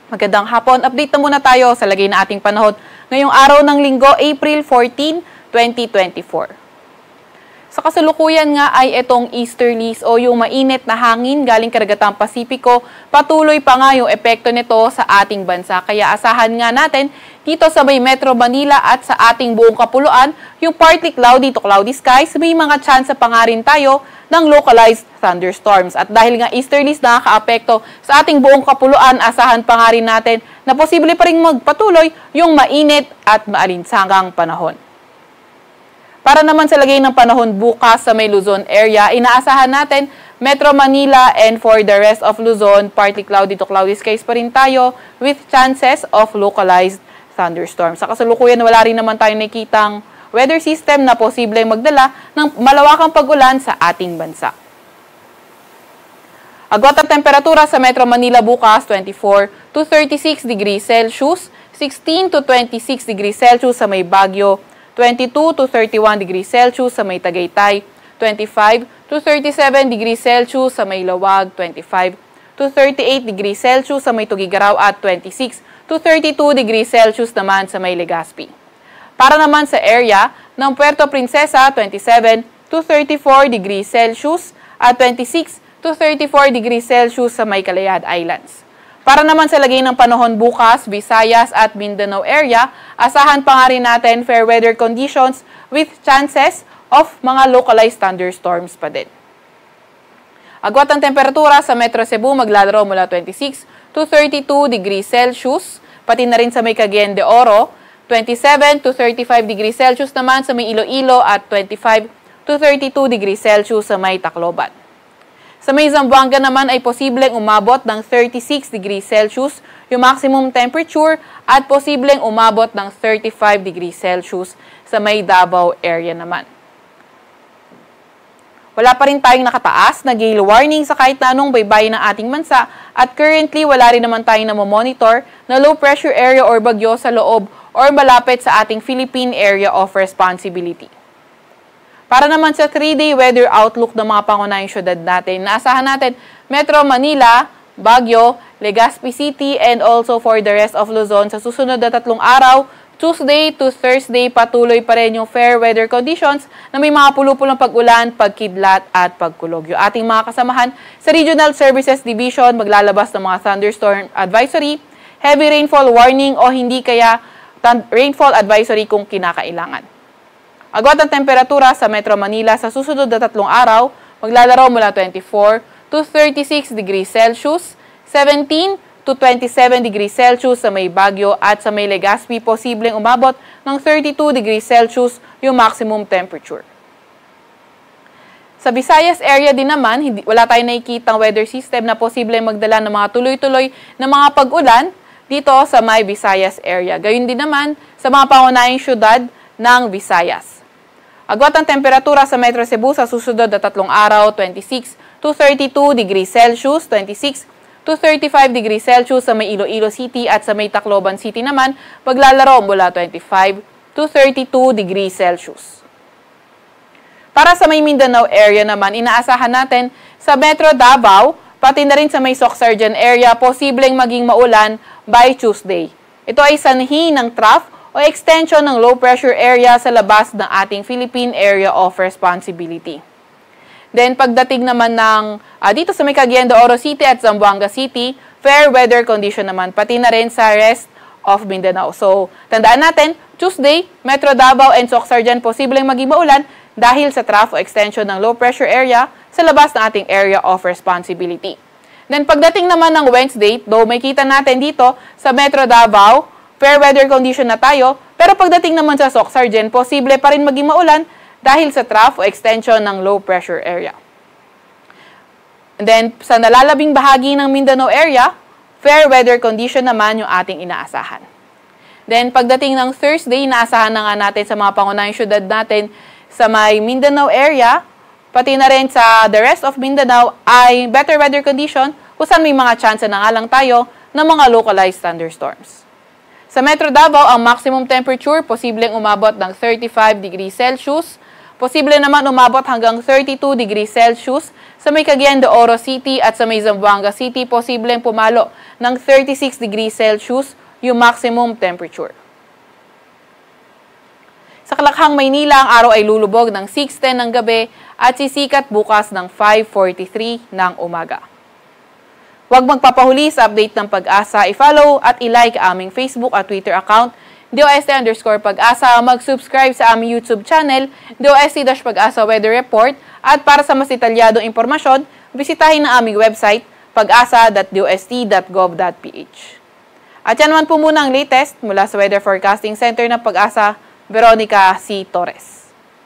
Magandang hapon. Update na muna tayo sa lagay na ating panahon ngayong araw ng Linggo, April 14, 2024. Sa kasalukuyan nga ay itong easterlies o yung mainit na hangin galing karagatang Pasipiko, patuloy pa nga yung epekto nito sa ating bansa. Kaya asahan nga natin dito sa may Metro Manila at sa ating buong kapuluan, yung partly cloudy to cloudy skies, may mga chance pa nga rin tayo ng localized thunderstorms. At dahil nga easterlies nakaka-apekto sa ating buong kapuluan, asahan pa nga rin natin na posible pa rin magpatuloy yung mainit at maalinsangang panahon. Para naman sa lagay ng panahon bukas sa may Luzon area, inaasahan natin Metro Manila and for the rest of Luzon, partly cloudy to cloudy skies pa rin tayo with chances of localized thunderstorms. Sa kasalukuyan, wala rin naman tayong nakitang weather system na posibleng magdala ng malawakang pag-ulan sa ating bansa. Agwat ang temperatura sa Metro Manila bukas, 24 to 36 degrees Celsius, 16 to 26 degrees Celsius sa may Baguio, 22 to 31 degrees Celsius sa may Tagaytay, 25 to 37 degrees Celsius sa may Lawag, 25 to 38 degrees Celsius sa may Tugigaraw at 26 to 32 degrees Celsius naman sa may Legazpi. Para naman sa area ng Puerto Princesa, 27 to 34 degrees Celsius at 26 to 34 degrees Celsius sa may Kalayaan Islands. Para naman sa lagay ng panahon bukas, Visayas at Mindanao area, asahan pa nga rin natin fair weather conditions with chances of mga localized thunderstorms pa din. Agwat ang temperatura sa Metro Cebu maglalaro mula 26 to 32 degrees Celsius, pati na rin sa may Cagayan de Oro, 27 to 35 degrees Celsius naman sa may Iloilo at 25 to 32 degrees Celsius sa may Tacloban. Sa may Zamboanga naman ay posibleng umabot ng 36 degrees Celsius yung maximum temperature at posibleng umabot ng 35 degrees Celsius sa may Davao area naman. Wala pa rin tayong nakataas na gale warning sa kahit na anong baybayin ng ating bansa at currently wala rin naman tayong namomonitor na low pressure area or bagyo sa loob or malapit sa ating Philippine Area of Responsibility. Para naman sa 3-day weather outlook ng mga pangunahing syudad natin, naasahan natin Metro Manila, Baguio, Legazpi City, and also for the rest of Luzon sa susunod na 3 araw, Tuesday to Thursday, patuloy pa rin yung fair weather conditions na may mga pulupulong pag-ulan, pagkidlat at pagkulog. Yung ating mga kasamahan sa Regional Services Division maglalabas ng mga thunderstorm advisory, heavy rainfall warning o hindi kaya rainfall advisory kung kinakailangan. Agwat ang temperatura sa Metro Manila sa susunod na 3 araw, maglalaro mula 24 to 36 degrees Celsius, 17 to 27 degrees Celsius sa may Baguio at sa may Legazpi, posibleng umabot ng 32 degrees Celsius yung maximum temperature. Sa Visayas area din naman, wala tayong nakikitang weather system na posibleng magdala ng mga tuloy-tuloy na mga pag-ulan dito sa may Visayas area. Gayun din naman sa mga pangunahing syudad ng Visayas. Agwat ang temperatura sa Metro Cebu sa susunod na 3 araw, 26 to 32 degrees Celsius, 26 to 35 degrees Celsius sa may Iloilo City at sa may Tacloban City naman, maglalaro mula 25 to 32 degrees Celsius. Para sa may Mindanao area naman, inaasahan natin sa Metro Davao, pati na rin sa may Soc-Sargen area, posibleng maging maulan by Tuesday. Ito ay sanhi ng trough o extension ng low pressure area sa labas ng ating Philippine Area of Responsibility. Then pagdating naman ng dito sa may Cagayan de Oro City at Zamboanga City, fair weather condition naman, pati na rin sa rest of Mindanao. So, tandaan natin, Tuesday, Metro Davao and Soc-Sargen posibleng maging maulan dahil sa trough o extension ng low pressure area sa labas ng ating area of responsibility. Then pagdating naman ng Wednesday, though may kita natin dito sa Metro Davao, fair weather condition na tayo, pero pagdating naman sa Soc-Sargen, posible pa rin maging maulan dahil sa trough o extension ng low pressure area. And then sa nalalabing bahagi ng Mindanao area, fair weather condition naman yung ating inaasahan. Then pagdating ng Thursday, inaasahan na nga natin sa mga pangunahing syudad natin sa may Mindanao area, pati na rin sa the rest of Mindanao ay better weather condition kung saan may mga chance na nga lang tayo ng mga localized thunderstorms. Sa Metro Davao, ang maximum temperature posibleng umabot ng 35 degrees Celsius, Posible naman umabot hanggang 32 degrees Celsius sa may Cagayan de Oro City at sa may Zamboanga City. Posibleng pumalo ng 36 degrees Celsius yung maximum temperature. Sa Kalakhang, Maynila, ang araw ay lulubog ng 6:10 ng gabi at sisikat bukas ng 5:43 ng umaga. Huwag magpapahuli sa update ng Pag-asa. I-follow at i-like aming Facebook at Twitter account, DOST_Pag-asa. Mag-subscribe sa aming YouTube channel, DOST-Pag-asa Weather Report. At para sa mas detalyadong impormasyon, bisitahin ang aming website, pag-asa.dost.gov.ph. At yan naman po muna ang latest mula sa Weather Forecasting Center ng Pag-asa, Veronica C. Torres.